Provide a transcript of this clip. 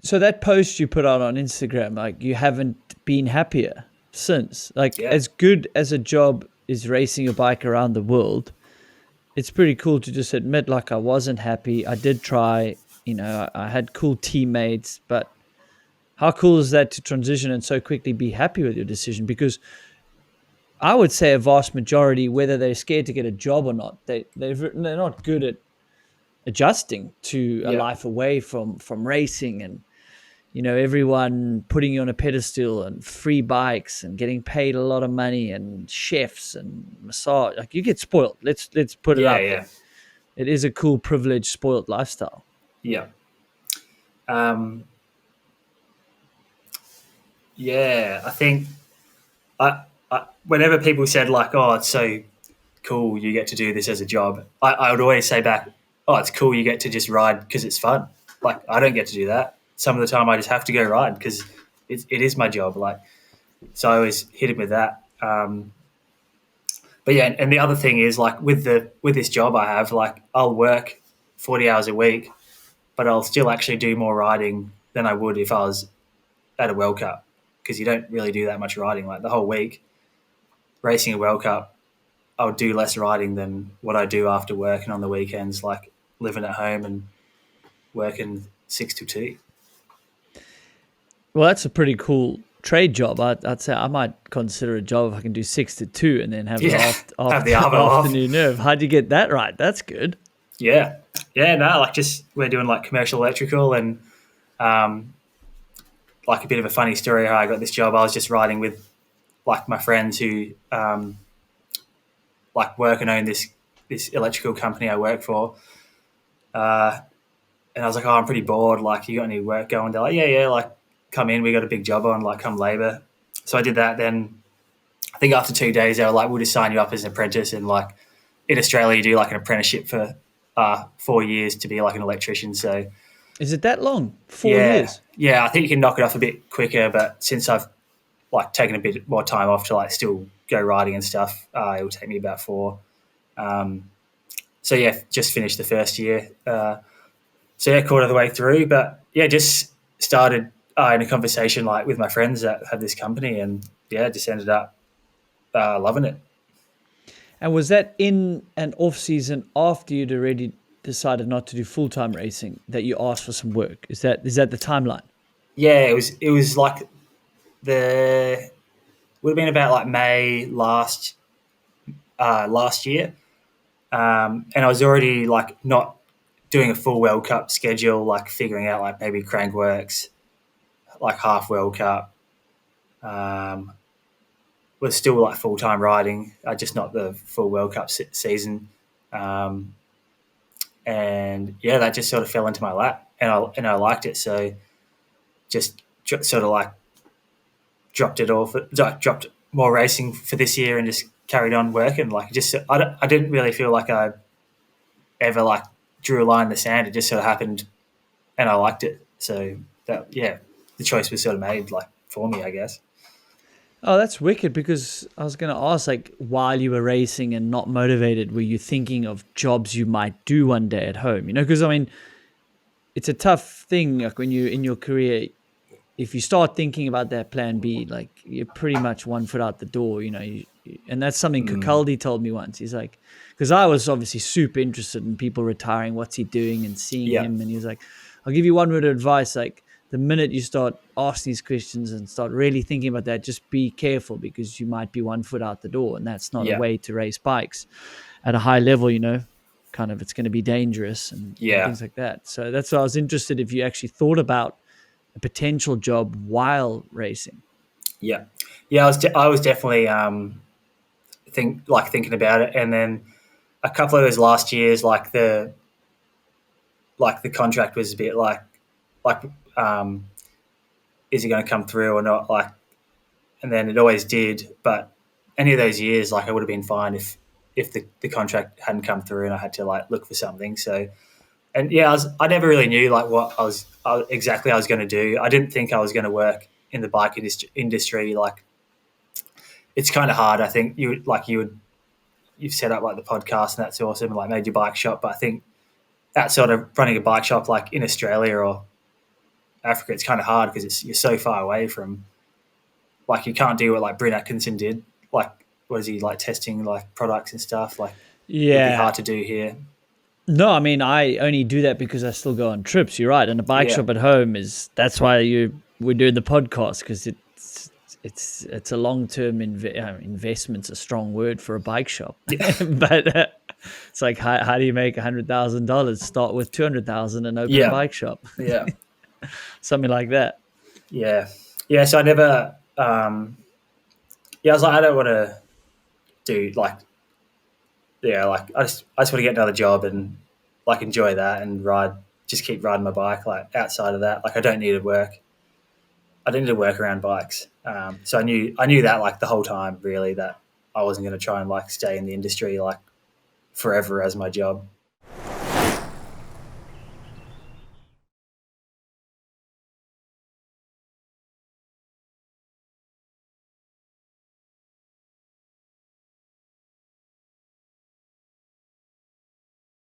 So that post you put out on Instagram, like you haven't been happier since. Like Yeah. as good as a job is racing a bike around the world, it's pretty cool to just admit like I wasn't happy. I did try, I had cool teammates, but how cool is that to transition and so quickly be happy with your decision? Because I would say a vast majority, whether they're scared to get a job or not, they're not good at adjusting to a Yeah. life away from racing, and everyone putting you on a pedestal and free bikes and getting paid a lot of money and chefs and massage. Like you get spoiled. Let's put it Yeah. out there. Yeah. It is a cool, privileged, spoiled lifestyle. Yeah. Um, yeah. I think whenever people said like, "Oh, it's so cool you get to do this as a job," I would always say back, "Oh, it's cool you get to just ride because it's fun." Like I don't get to do that. Some of the time I just have to go ride because it is my job. Like so, I always hit it with that. But yeah, and the other thing is like with this job I have, like I'll work 40 hours a week, but I'll still actually do more riding than I would if I was at a World Cup because you don't really do that much riding. Like the whole week racing a World Cup, I would do less riding than what I do after work and on the weekends, like living at home and working 6 to 2. Well, that's a pretty cool trade job. I'd say I might consider a job if I can do 6 to 2 and then have the Yeah, have the after arvo off. afternoon nerve. How'd you get that right? That's good. Yeah, yeah. No, like just we're doing like commercial electrical and um, like a bit of a funny story how I got this job. I was just riding with like my friends who like work and own this electrical company I work for. Uh, and I was like, "Oh, I'm pretty bored. Like, you got any work going?" They're like, "Yeah, yeah. Like, come in. We got a big job on. Like, come labour." So I did that. Then I think after 2 days, they were like, "We'll just sign you up as an apprentice." And like in Australia, you do like an apprenticeship for 4 years to be like an electrician. So Is it that long? Four yeah, years? yeah. I think you can knock it off a bit quicker. But since I've like taken a bit more time off to like still go riding and stuff, it will take me about 4. Um, so yeah, just finished the first year. So yeah, quarter of the way through, but yeah, just started in a conversation like with my friends that have this company, and yeah, just ended up loving it. And was that in an off season after you'd already decided not to do full time racing that you asked for some work? Is that the timeline? Yeah, it was like the would have been about like May last year, and I was already like not doing a full World Cup schedule, like figuring out like maybe Crankworks, like half World Cup. Um, was still like full time riding, just not the full World Cup season. Um, and yeah, that just sort of fell into my lap, and I liked it. So just sort of like dropped it off, dropped more racing for this year, and just carried on working. Like just I didn't really feel like I ever like drew a line in the sand. It just sort of happened, and I liked it. So that yeah, the choice was sort of made like for me, I guess. Oh, that's wicked, because I was going to ask, like, while you were racing and not motivated, were you thinking of jobs you might do one day at home? Because, I mean, it's a tough thing, like, when you're in your career, if you start thinking about that plan B, like, you're pretty much 1 foot out the door, and that's something Kukaldi told me once. He's like, because I was obviously super interested in people retiring, what's he doing, and seeing Yeah, him. And he was like, I'll give you one word of advice. Like, the minute you start asking these questions and start really thinking about that, just be careful, because you might be 1 foot out the door, and that's not a yeah, way to race bikes at a high level, kind of, it's going to be dangerous and yeah, things like that. So that's why I was interested if you actually thought about a potential job while racing. yeah, yeah. I was definitely thinking about it, and then a couple of those last years, like the contract was a bit like um, is it going to come through or not? Like, and then it always did, but any of those years, like I would have been fine if the contract hadn't come through and I had to like look for something. So, and yeah, I never really knew like what exactly I was going to do. I didn't think I was going to work in the bike industry. Like, it's kind of hard. I think you've set up like the podcast and that's awesome, and like made your bike shop. But I think that sort of running a bike shop like in Australia or Africa, it's kind of hard because you're so far away from, like, you can't do what like Bryn Atkinson did. Like, what is he like testing like products and stuff? Like, it would be Yeah. hard to do here. No, I mean, I only do that because I still go on trips. You're right. And a bike Yeah. shop at home that's why we're doing the podcast, because it's a long-term investment's a strong word for a bike shop. Yeah. But it's like, how do you make $100,000? Start with 200,000 and open a Yeah. bike shop. Yeah. Something like that. Yeah. Yeah. So I never, I was like, I don't want to do like, like I just want to get another job and like enjoy that and just keep riding my bike. Like outside of that, like I don't need to work. I didn't need to work around bikes. So I knew that like the whole time really, that I wasn't going to try and like stay in the industry like forever as my job.